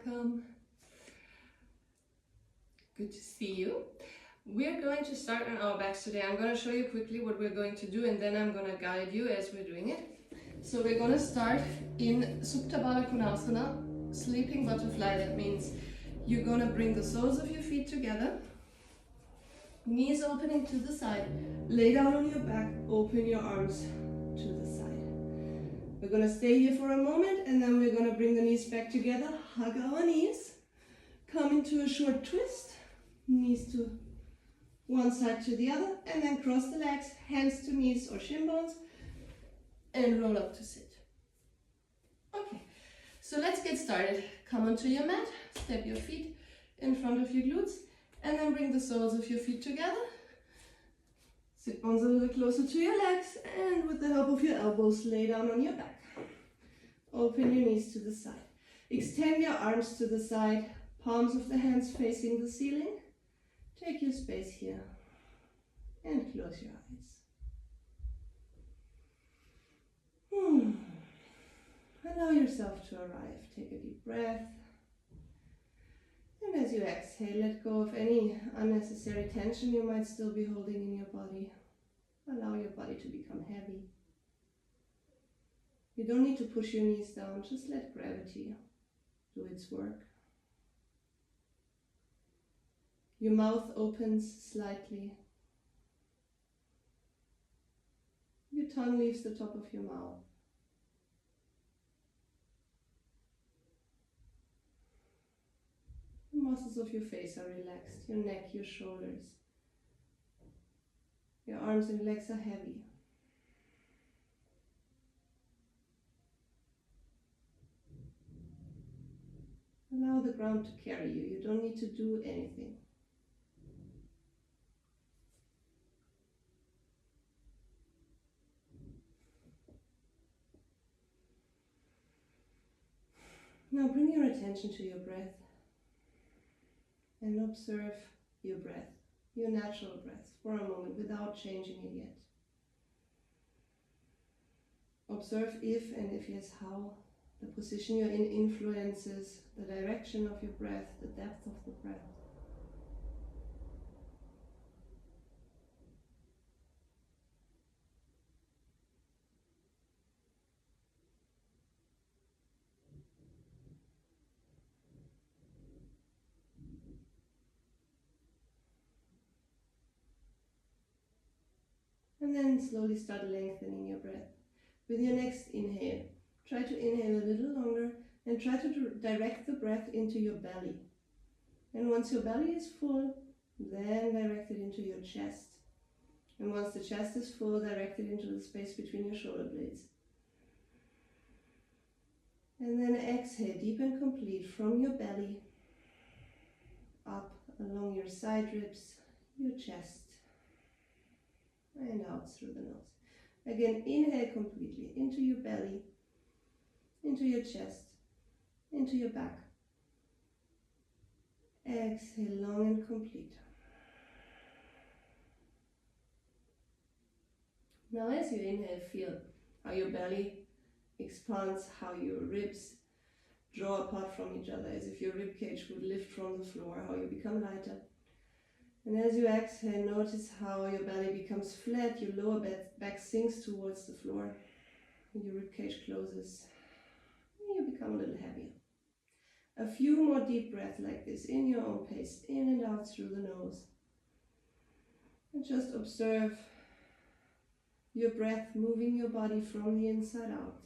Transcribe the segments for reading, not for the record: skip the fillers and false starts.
welcome. Good to see you. We're going to start on our backs today. I'm going to show you quickly what we're going to do, and then I'm going to guide you as we're doing it. So we're going to start in Supta Baddha Konasana, sleeping butterfly. That means you're going to bring the soles of your feet together, knees opening to the side, lay down on your back, open your arms to the side. We're going to stay here for a moment, and then we're going to bring the knees back together, hug our knees, come into a short twist, knees to one side to the other, and then cross the legs, hands to knees or shin bones, and roll up to sit. Okay, so let's get started. Come onto your mat, step your feet in front of your glutes, and then bring the soles of your feet together. Sit bones a little bit closer to your legs, and with the help of your elbows, lay down on your back. Open your knees to the side. Extend your arms to the side, palms of the hands facing the ceiling. Take your space here, and close your eyes. Allow yourself to arrive. Take a deep breath. And as you exhale, let go of any unnecessary tension you might still be holding in your body. Allow your body to become heavy. You don't need to push your knees down, just let gravity do its work. Your mouth opens slightly. Your tongue leaves the top of your mouth. The muscles of your face are relaxed, your neck, your shoulders. Your arms and legs are heavy. Allow the ground to carry you. You don't need to do anything. Now bring your attention to your breath and observe your breath, your natural breath, for a moment without changing it yet. Observe if, and if yes, how the position you're in influences the direction of your breath, the depth of the breath. And then slowly start lengthening your breath. With your next inhale, try to inhale a little longer and try to direct the breath into your belly. And once your belly is full, then direct it into your chest. And once the chest is full, direct it into the space between your shoulder blades. And then exhale, deep and complete, from your belly, up along your side ribs, your chest, and out through the nose. Again, inhale completely into your belly, into your chest, into your back. Exhale long and complete. Now as you inhale, feel how your belly expands, how your ribs draw apart from each other, as if your rib cage would lift from the floor, how you become lighter. And as you exhale, notice how your belly becomes flat, your lower back sinks towards the floor, and your ribcage closes, and you become a little heavier. A few more deep breaths like this, in your own pace, in and out through the nose. And just observe your breath moving your body from the inside out.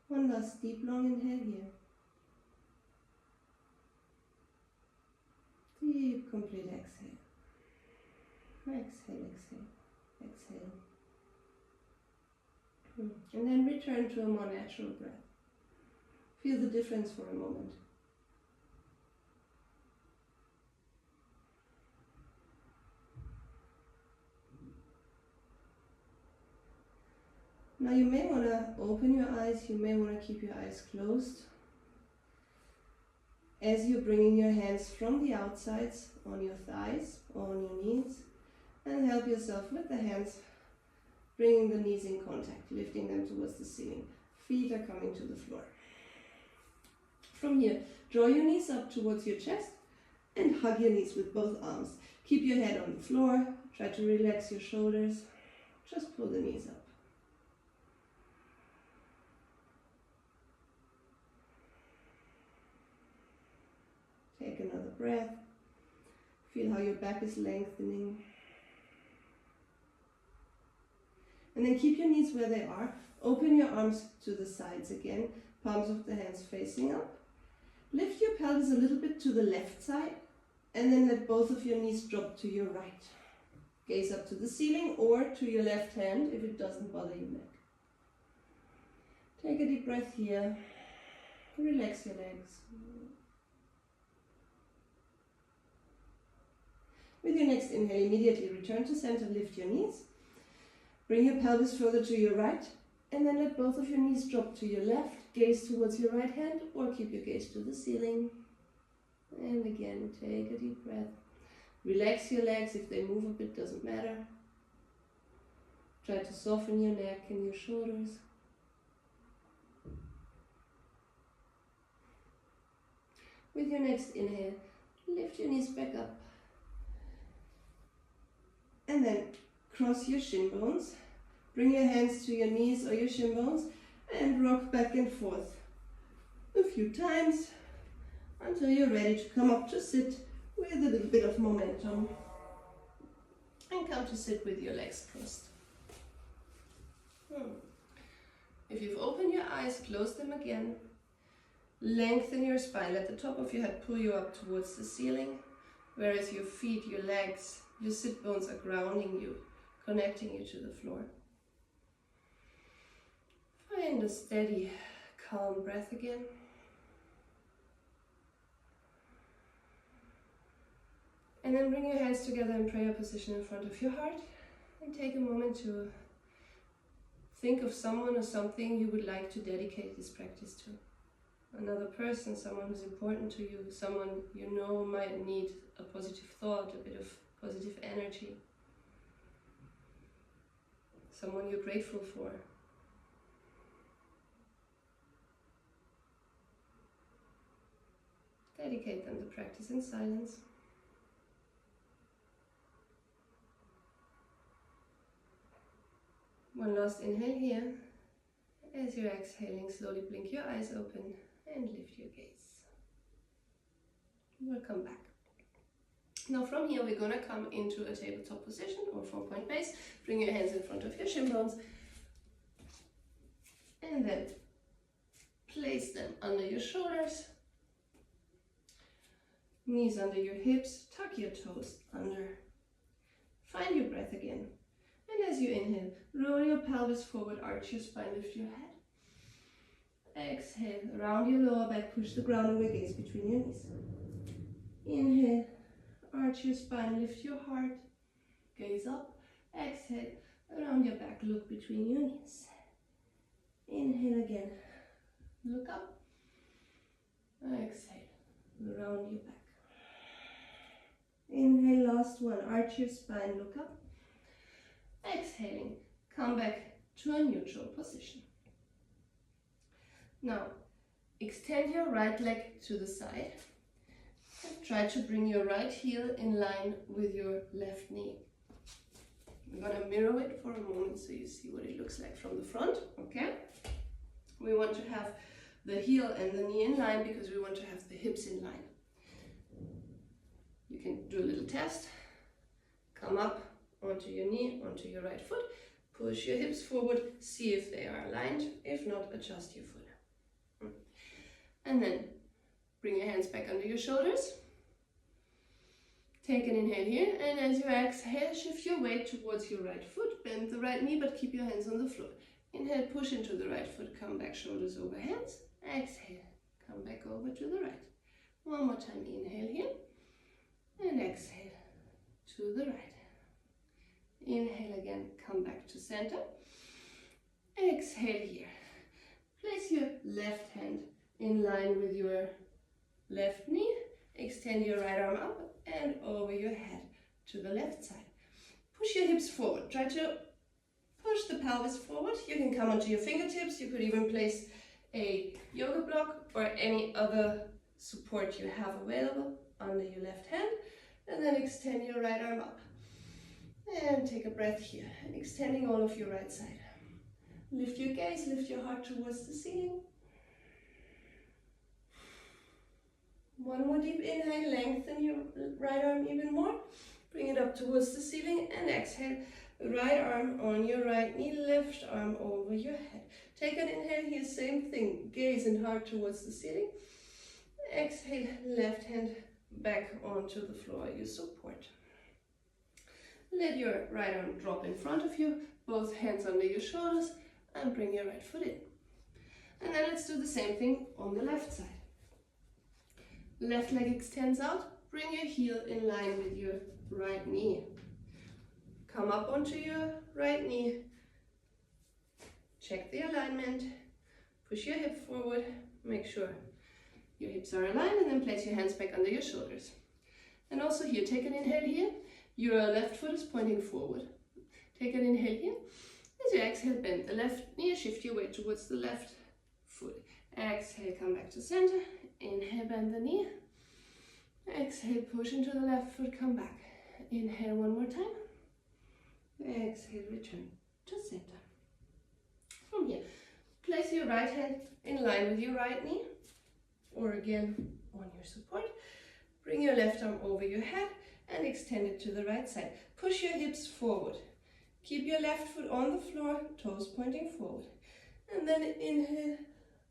One last deep long inhale here. Deep complete exhale. Exhale, exhale, exhale. And then return to a more natural breath. Feel the difference for a moment. Now you may want to open your eyes, you may want to keep your eyes closed as you're bringing your hands from the outsides on your thighs or on your knees, and help yourself with the hands, bringing the knees in contact, lifting them towards the ceiling. Feet are coming to the floor. From here, draw your knees up towards your chest and hug your knees with both arms. Keep your head on the floor, try to relax your shoulders, just pull the knees up. Take another breath. Feel how your back is lengthening. And then keep your knees where they are. Open your arms to the sides again. Palms of the hands facing up. Lift your pelvis a little bit to the left side. And then let both of your knees drop to your right. Gaze up to the ceiling or to your left hand if it doesn't bother your neck. Take a deep breath here. Relax your legs. With your next inhale, immediately return to center, lift your knees. Bring your pelvis further to your right, and then let both of your knees drop to your left. Gaze towards your right hand, or keep your gaze to the ceiling. And again, take a deep breath. Relax your legs. If they move a bit, doesn't matter. Try to soften your neck and your shoulders. With your next inhale, lift your knees back up. And then cross your shin bones. Bring your hands to your knees or your shin bones and rock back and forth a few times until you're ready to come up to sit with a little bit of momentum. And come to sit with your legs crossed. If you've opened your eyes, close them again. Lengthen your spine. Let the top of your head pull you up towards the ceiling, whereas your feet, your legs, your sit bones are grounding you, connecting you to the floor. Find a steady, calm breath again. And then bring your hands together in prayer position in front of your heart. And take a moment to think of someone or something you would like to dedicate this practice to. Another person, someone who's important to you, someone you know might need a positive thought, a bit of positive energy. Someone you're grateful for. Dedicate them to practice in silence. One last inhale here. As you're exhaling, slowly blink your eyes open and lift your gaze. We'll come back. Now from here we're going to come into a tabletop position or 4-point base. Bring your hands in front of your shin bones and then place them under your shoulders, knees under your hips, tuck your toes under. Find your breath again. And as you inhale, roll your pelvis forward, arch your spine, lift your head. Exhale, round your lower back, push the ground away, gaze between your knees. Inhale, arch your spine, lift your heart, gaze up. Exhale, around your back, look between your knees. Inhale again, look up. Exhale, round your back. Inhale, last one, arch your spine, look up. Exhaling, come back to a neutral position. Now, extend your right leg to the side. Try to bring your right heel in line with your left knee. I'm going to mirror it for a moment so you see what it looks like from the front, okay? We want to have the heel and the knee in line because we want to have the hips in line. You can do a little test. Come up onto your knee, onto your right foot. Push your hips forward, see if they are aligned. If not, adjust your foot. And then bring your hands back under your shoulders. Take an inhale here, and as you exhale, shift your weight towards your right foot. Bend the right knee, but keep your hands on the floor. Inhale, push into the right foot, come back, shoulders over hands. Exhale, come back over to the right. One more time, inhale here, and exhale to the right. Inhale again, come back to center. Exhale here. Place your left hand in line with your left knee. Extend your right arm up and over your head to the left side. Push your hips forward. Try to push the pelvis forward. You can come onto your fingertips. You could even place a yoga block or any other support you have available under your left hand. And then extend your right arm up. And take a breath here, extending all of your right side. Lift your gaze, lift your heart towards the ceiling. One more deep inhale, lengthen your right arm even more. Bring it up towards the ceiling and exhale. Right arm on your right knee, left arm over your head. Take an inhale here, same thing. Gaze and heart towards the ceiling. Exhale, left hand back onto the floor, you support. Let your right arm drop in front of you, both hands under your shoulders, and bring your right foot in. And then let's do the same thing on the left side. Left leg extends out, bring your heel in line with your right knee. Come up onto your right knee, check the alignment, push your hip forward, make sure your hips are aligned, and then place your hands back under your shoulders. And also here, take an inhale here, your left foot is pointing forward. Take an inhale here, as you exhale, bend the left knee, shift your weight towards the left foot. Exhale, come back to center, inhale, bend the knee, exhale, push into the left foot, come back. Inhale one more time. Exhale, return to center. From here, place your right hand in line with your right knee, or again on your support. Bring your left arm over your head and extend it to the right side. Push your hips forward. Keep your left foot on the floor, toes pointing forward. And then inhale,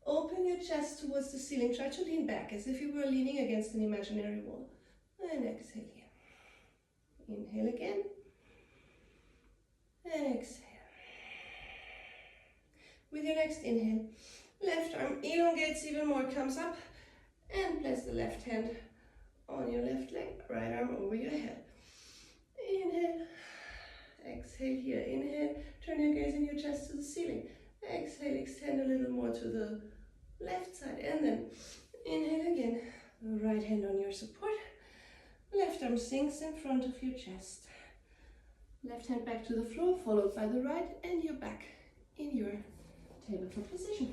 open your chest towards the ceiling. Try to lean back as if you were leaning against an imaginary wall. And exhale here. Inhale again. And exhale. With your next inhale, left arm elongates even more, comes up, and place the left hand on your left leg, right arm over your head. Inhale, exhale here, inhale, turn your gaze and your chest to the ceiling. Exhale, extend a little more to the left side, and then inhale again, right hand on your support, left arm sinks in front of your chest. Left hand back to the floor, followed by the right, and you're back in your tabletop position.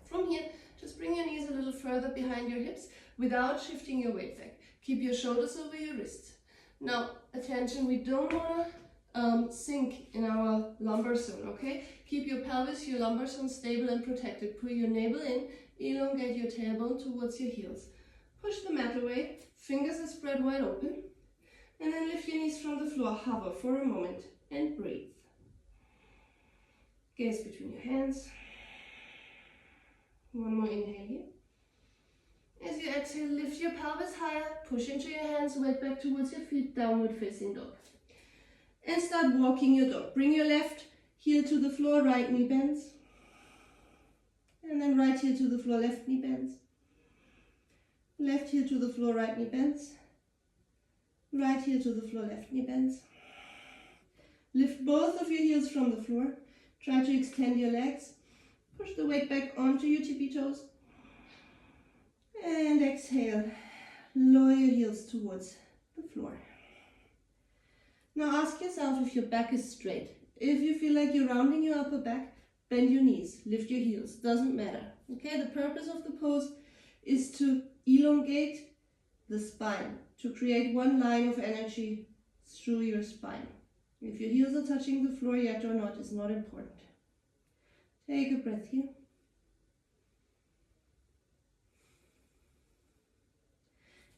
From here, just bring your knees a little further behind your hips without shifting your weight back. Keep your shoulders over your wrists. Now, attention, we don't want to sink in our lumbar zone, okay? Keep your pelvis, your lumbar zone stable and protected. Pull your navel in, elongate your tailbone towards your heels. Push the mat away, fingers are spread wide open. And then lift your knees from the floor, hover for a moment, and breathe. Gaze between your hands. One more inhale here. As you exhale, lift your pelvis higher, push into your hands, weight back towards your feet, downward facing dog. And start walking your dog. Bring your left heel to the floor, right knee bends. And then right heel to the floor, left knee bends. Left heel to the floor, right knee bends. Right heel to the floor, left knee bends. Lift both of your heels from the floor. Try to extend your legs. Push the weight back onto your tippy toes. And exhale. Lower your heels towards the floor. Now ask yourself if your back is straight. If you feel like you're rounding your upper back, bend your knees, lift your heels. Doesn't matter. Okay, the purpose of the pose is to elongate the spine, to create one line of energy through your spine. If your heels are touching the floor yet or not is not important. Take a breath here.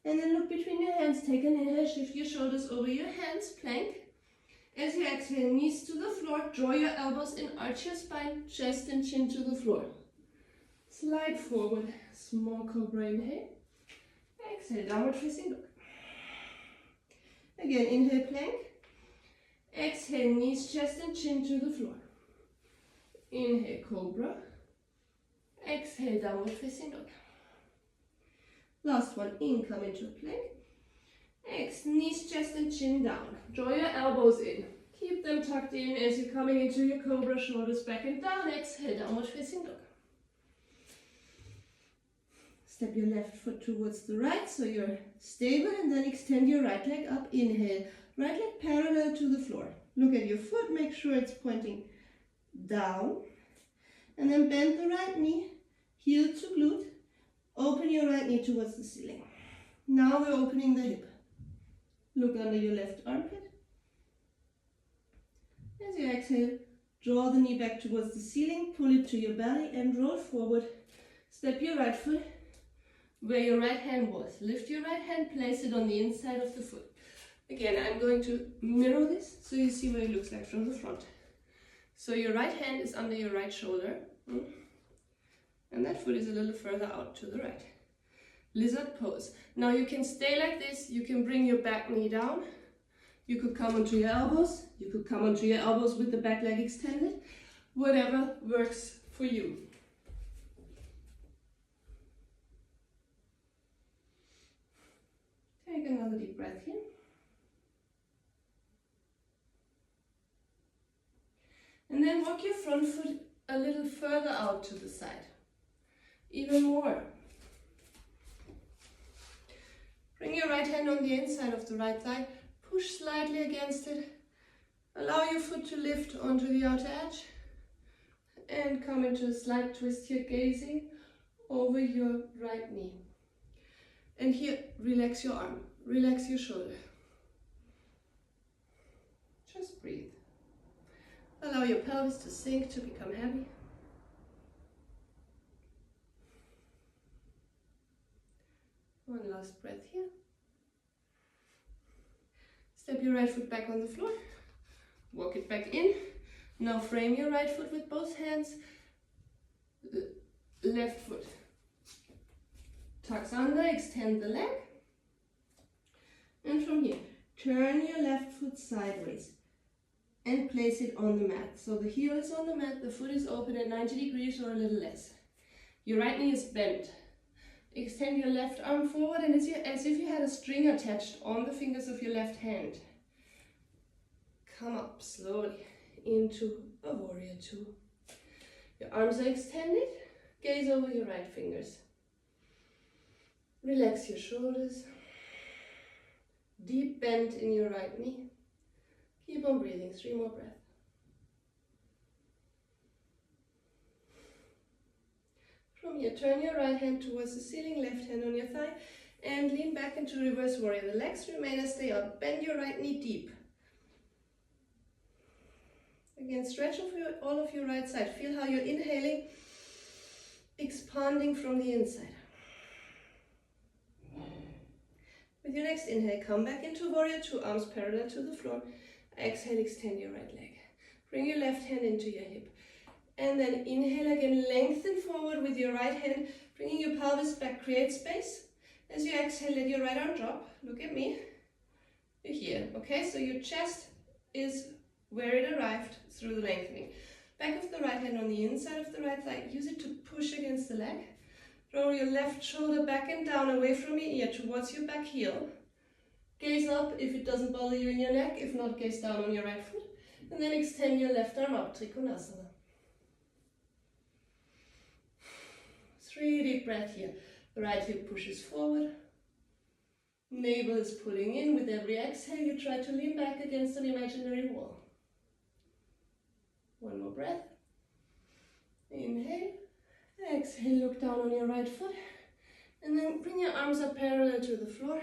And then look between your hands. Take an inhale, shift your shoulders over your hands, plank. As you exhale, knees to the floor, draw your elbows in, arch your spine, chest and chin to the floor. Slide forward, small cobra inhale. Exhale, downward facing dog. Again, inhale, plank. Exhale, knees, chest and chin to the floor. Inhale, cobra. Exhale, downward facing dog. Last one, in, come into plank. Exhale, knees, chest and chin down. Draw your elbows in. Keep them tucked in as you're coming into your cobra, shoulders back and down. Exhale, downward facing dog. Step your left foot towards the right so you're stable, and then extend your right leg up. Inhale, right leg parallel to the floor. Look at your foot, make sure it's pointing down. And then bend the right knee, heel to glute. Open your right knee towards the ceiling. Now we're opening the hip. Look under your left armpit. As you exhale, draw the knee back towards the ceiling, pull it to your belly and roll forward. Step your right foot where your right hand was. Lift your right hand, place it on the inside of the foot. Again, I'm going to mirror this so you see what it looks like from the front. So your right hand is under your right shoulder, and that foot is a little further out to the right. Lizard pose. Now you can stay like this, you can bring your back knee down, you could come onto your elbows, you could come onto your elbows with the back leg extended, whatever works for you. Take another deep breath here. And then walk your front foot a little further out to the side. Even more. Bring your right hand on the inside of the right thigh. Push slightly against it. Allow your foot to lift onto the outer edge. And come into a slight twist here, gazing over your right knee. And here, relax your arm, relax your shoulder. Just breathe. Allow your pelvis to sink, to become heavy. One last breath here. Step your right foot back on the floor. Walk it back in. Now frame your right foot with both hands. Left foot tucks under, extend the leg. And from here, turn your left foot sideways and place it on the mat. So the heel is on the mat, the foot is open at 90 degrees or a little less. Your right knee is bent. Extend your left arm forward and it's as if you had a string attached on the fingers of your left hand. Come up slowly into a warrior two. Your arms are extended. Gaze over your right fingers. Relax your shoulders. Deep bend in your right knee. Keep on breathing. 3 more breaths. From here, turn your right hand towards the ceiling, left hand on your thigh, and lean back into reverse warrior. The legs remain as they are. Bend your right knee deep. Again, stretch all of your right side. Feel how you're inhaling, expanding from the inside. With your next inhale, come back into warrior two, arms parallel to the floor. Exhale, extend your right leg. Bring your left hand into your hip. And then inhale again, lengthen forward with your right hand, bringing your pelvis back, create space. As you exhale, let your right arm drop. Look at me. You're here, okay? So your chest is where it arrived through the lengthening. Back of the right hand on the inside of the right thigh. Use it to push against the leg. Roll your left shoulder back and down away from your ear towards your back heel. Gaze up if it doesn't bother you in your neck. If not, gaze down on your right foot. And then extend your left arm up, Trikonasana. 3 deep breaths here. The right hip pushes forward. Navel is pulling in. With every exhale, you try to lean back against an imaginary wall. 1 more breath. Inhale. Exhale, look down on your right foot. And then bring your arms up parallel to the floor.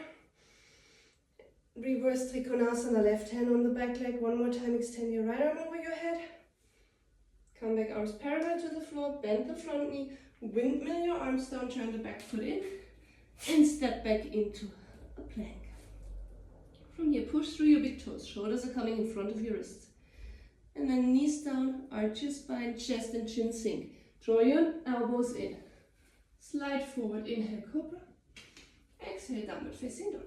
Reverse Trikonasana, left hand on the back leg. 1 more time, extend your right arm over your head. Come back, arms parallel to the floor. Bend the front knee. Windmill your arms down, turn the back foot in. And step back into a plank. From here, push through your big toes. Shoulders are coming in front of your wrists. And then knees down, arch your spine, chest and chin sink. Draw your elbows in. Slide forward, inhale, cobra. Exhale, downward facing dog.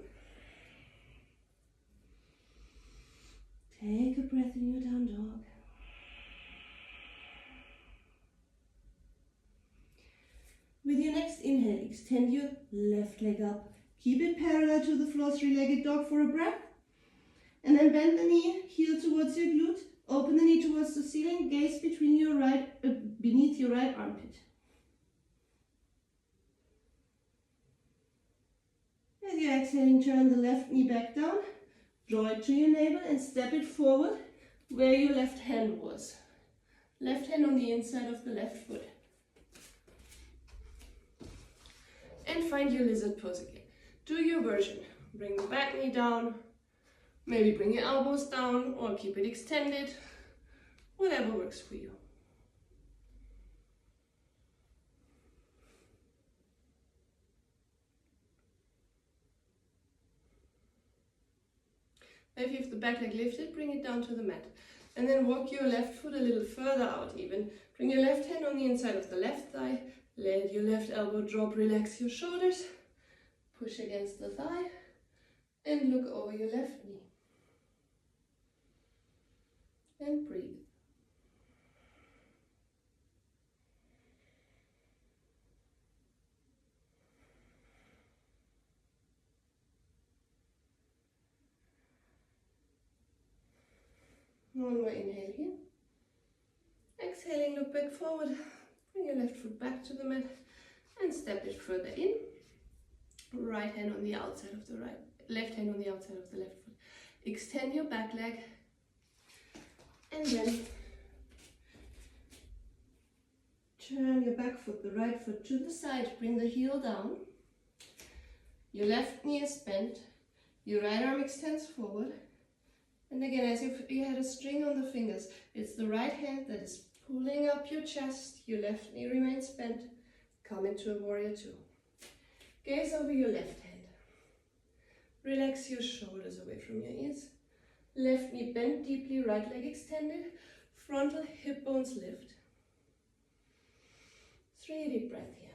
Take a breath in your down dog. With your next inhale, extend your left leg up. Keep it parallel to the floor, three-legged dog for a breath. And then bend the knee, heel towards your glute. Open the knee towards the ceiling, gaze between your beneath your right armpit. As you're exhaling, turn the left knee back down. Draw it to your navel and step it forward where your left hand was. Left hand on the inside of the left foot. And find your lizard pose again. Do your version. Bring the back knee down. Maybe bring your elbows down or keep it extended. Whatever works for you. If you have the back leg lifted, bring it down to the mat. And then walk your left foot a little further out even. Bring your left hand on the inside of the left thigh. Let your left elbow drop, relax your shoulders. Push against the thigh. And look over your left knee. And breathe. One more inhale here. Exhaling, look back forward. Bring your left foot back to the mat and step it further in. Right hand on the outside of the right, left hand on the outside of the left foot. Extend your back leg and then turn your back foot, the right foot to the side. Bring the heel down. Your left knee is bent. Your right arm extends forward. And again, as if you had a string on the fingers, it's the right hand that is pulling up your chest. Your left knee remains bent. Come into a warrior two. Gaze over your left hand. Relax your shoulders away from your ears. Left knee bent deeply, right leg extended. Frontal hip bones lift. 3 deep breaths here.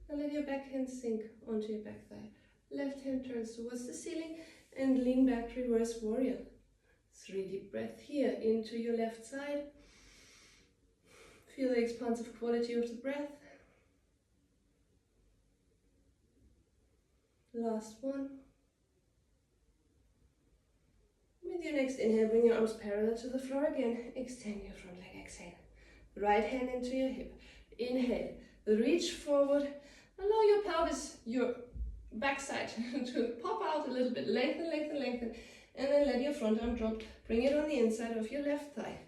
Now let your back hand sink onto your back thigh. Left hand turns towards the ceiling and lean back, reverse warrior. 3 deep breaths here into your left side. Feel the expansive quality of the breath. Last one. With your next inhale, bring your arms parallel to the floor again. Extend your front leg, exhale. Right hand into your hip. Inhale, reach forward. Allow your pelvis, your backside to pop out a little bit. Lengthen, lengthen, lengthen. And then let your front arm drop. Bring it on the inside of your left thigh.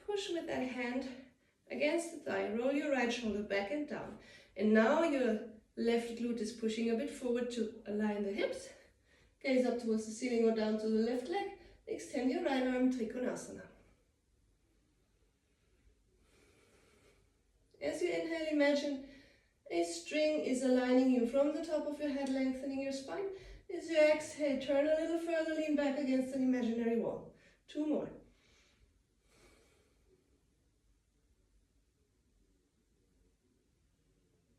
Push with that hand against the thigh. Roll your right shoulder back and down. And now your left glute is pushing a bit forward to align the hips. Gaze up towards the ceiling or down to the left leg. Extend your right arm, Trikonasana. As you inhale, imagine a string is aligning you from the top of your head, lengthening your spine. As you exhale, turn a little further, lean back against an imaginary wall. 2 more.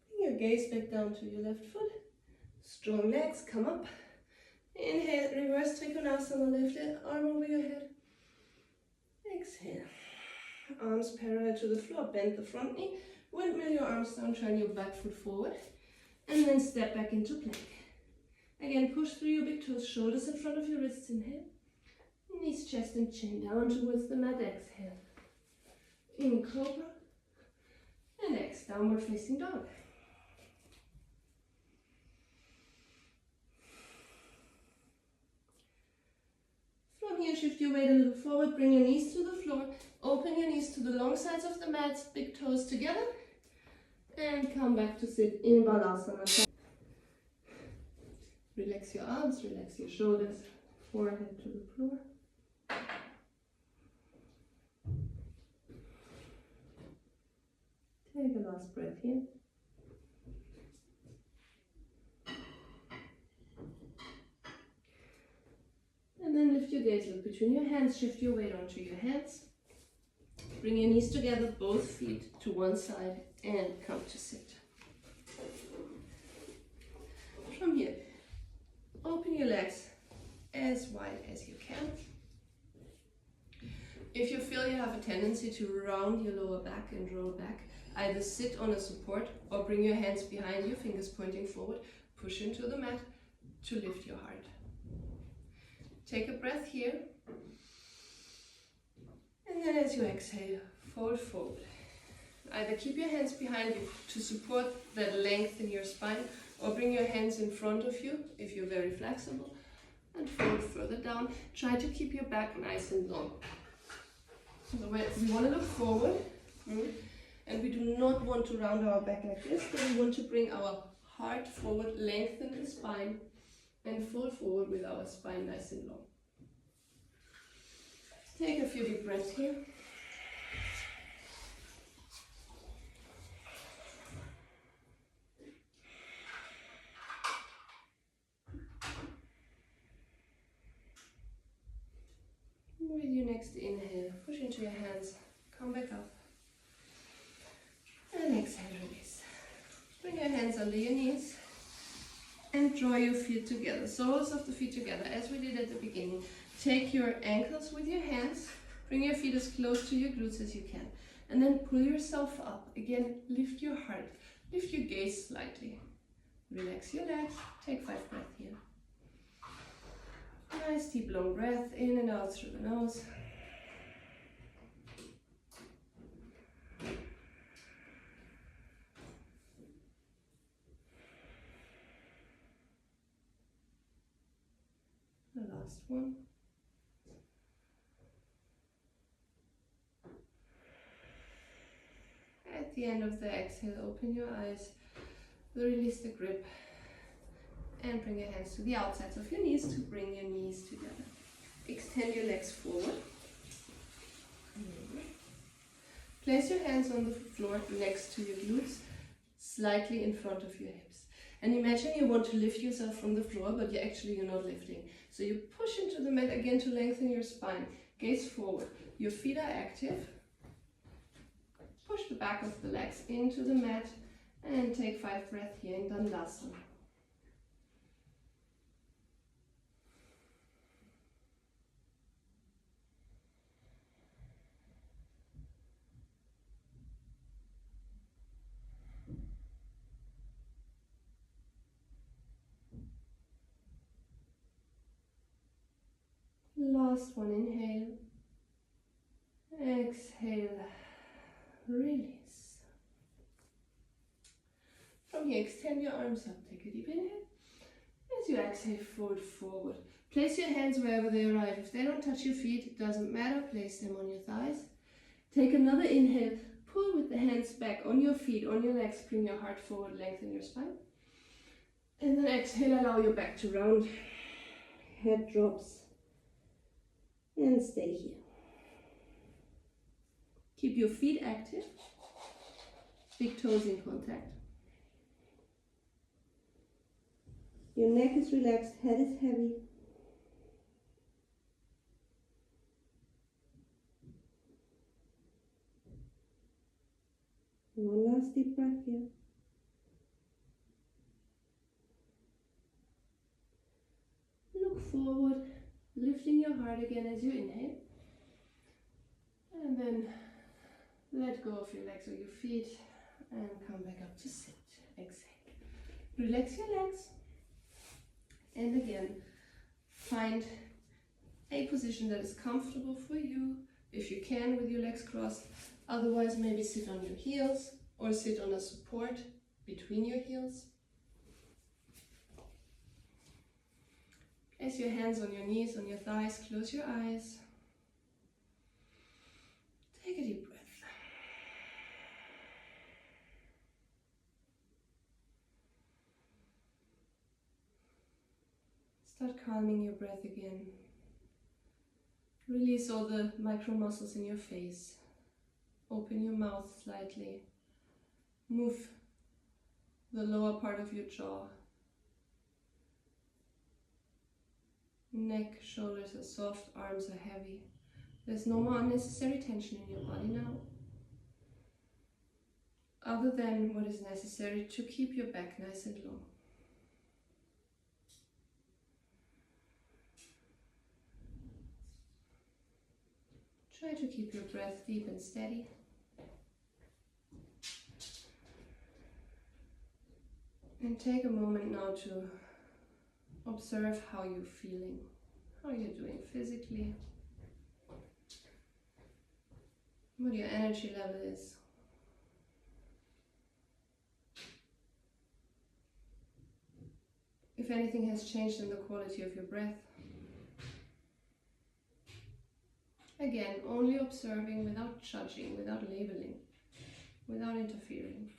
Bring your gaze back down to your left foot. Strong legs, come up. Inhale, reverse Trikonasana, lift it, arm over your head. Exhale. Arms parallel to the floor, bend the front knee. Windmill your arms down, turn your back foot forward. And then step back into plank. Again, push through your big toes, shoulders in front of your wrists, inhale. Knees, chest and chin down towards the mat, exhale. In cobra. And exhale, downward facing dog. From here, shift your weight a little forward, bring your knees to the floor, open your knees to the long sides of the mat, big toes together, and come back to sit in Balasana. Relax your arms, relax your shoulders, forehead to the floor. Take a last breath here. And then lift your gaze, look between your hands, shift your weight onto your hands. Bring your knees together, both feet to one side, and come to sit. From here, have a tendency to round your lower back and roll back, either sit on a support or bring your hands behind you, fingers pointing forward, push into the mat to lift your heart. Take a breath here. And then as you exhale, fold forward. Either keep your hands behind you to support that length in your spine, or bring your hands in front of you if you're very flexible, and fold further down. Try to keep your back nice and long. So we want to look forward, and we do not want to round our back like this, but we want to bring our heart forward, lengthen the spine, and fold forward with our spine nice and long. Take a few deep breaths here. With your next inhale, push into your hands, come back up. And exhale, release. Bring your hands under your knees and draw your feet together, soles of the feet together, as we did at the beginning. Take your ankles with your hands, bring your feet as close to your glutes as you can, and then pull yourself up. Again, lift your heart, lift your gaze slightly. Relax your legs, take 5 breaths here. Nice deep long breath in and out through the nose. The last one. At the end of the exhale, open your eyes, release the grip, and bring your hands to the outsides of your knees to bring your knees together. Extend your legs forward. Place your hands on the floor next to your glutes, slightly in front of your hips. And imagine you want to lift yourself from the floor, but you're not lifting. So you push into the mat again to lengthen your spine. Gaze forward. Your feet are active. Push the back of the legs into the mat and take 5 breaths here in Dandasana. Last one, inhale, exhale, release. From here, extend your arms up, take a deep inhale. As you exhale, fold forward. Place your hands wherever they arrive. If they don't touch your feet, it doesn't matter, place them on your thighs. Take another inhale, pull with the hands back on your feet, on your legs, bring your heart forward, lengthen your spine. And then exhale, allow your back to round, head drops. And stay here. Keep your feet active, big toes in contact. Your neck is relaxed, head is heavy. One last deep breath here. Look forward. Lifting your heart again as you inhale, and then let go of your legs or your feet and come back up to sit. Exhale. Relax your legs, and again find a position that is comfortable for you, if you can, with your legs crossed. Otherwise, maybe sit on your heels or sit on a support between your heels. Place your hands on your knees, on your thighs, close your eyes. Take a deep breath. Start calming your breath again. Release all the micro muscles in your face. Open your mouth slightly. Move the lower part of your jaw. Neck, shoulders are soft, arms are heavy. There's no more unnecessary tension in your body now, other than what is necessary to keep your back nice and long. Try to keep your breath deep and steady. And take a moment now to observe how you're feeling, how you're doing physically, what your energy level is. If anything has changed in the quality of your breath. Again, only observing without judging, without labeling, without interfering.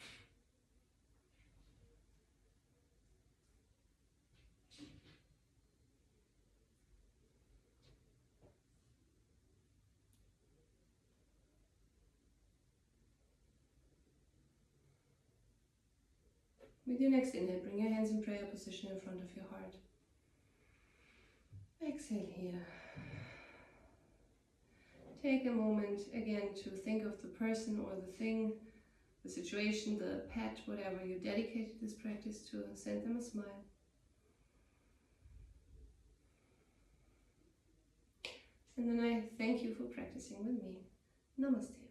With your next inhale, bring your hands in prayer position in front of your heart. Exhale here. Take a moment again to think of the person or the thing, the situation, the pet, whatever you dedicated this practice to. Send them a smile. And then I thank you for practicing with me. Namaste.